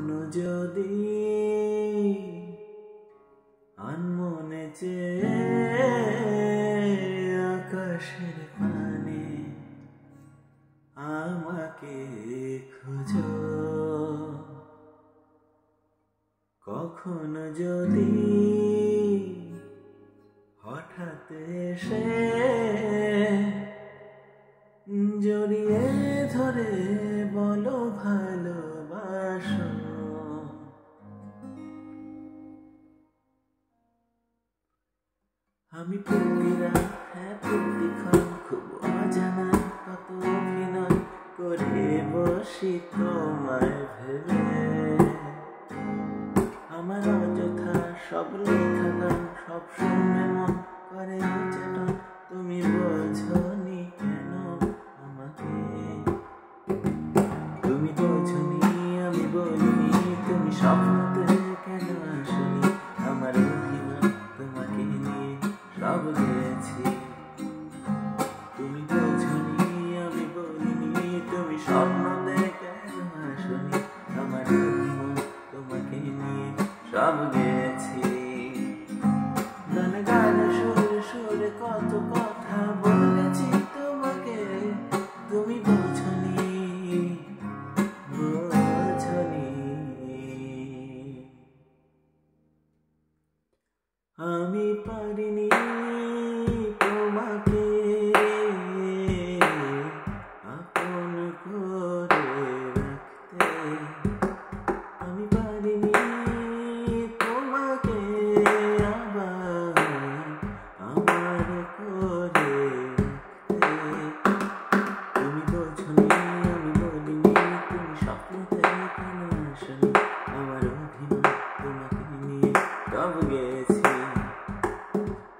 কখনো যদি আনমনে চেয়ে আকাশের পানে আমাকে খোঁজো, কখনো যদি হঠাৎ এসে জড়িয়ে ধরে বলো ভালোবাসো। আমি প্রতিরাত প্রতিক্ষণ খুব অজানা কত অভিনয় করে বসি তোমায় ভেবে। আমার অযথা সব লেখা গান সব শুনে মন করে চেতন, তুমি বোঝনি কেন আমাকে? তুমি বোঝনি আমি বলিনি, তুমি স্বপ্নতে কেন আসনি? আমার অভিমান তোমাকে নিয়ে সব গেছি। তুমি বোঝনি আমি বলিনি, তুমি স্বপ্নতে কেন আসনি? আমার অভিমান তোমাকে নিয়ে সব গেছি। গানে গানে সুরে সুরে কত কথা বলেছি তোমাকে, তুমি বোঝনি বোঝনি। আমি পারিনি তোমাকে আপন করে রাখতে, আমি পারিনি তোমাকে আবার আমার করে রাখতে। তুমি বোঝনি আমি বলিনি, তুমি স্বপ্নতে কেন আসনি? আমার অভিমান তোমাকে নিয়ে সব গেছি।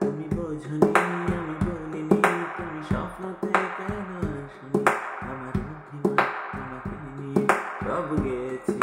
তুমি বোঝনি আমি বলিনি, তুমি স্বপ্নতে কেন আসনি? আমার অভিমান তোমাকে নিয়ে সব গেছি।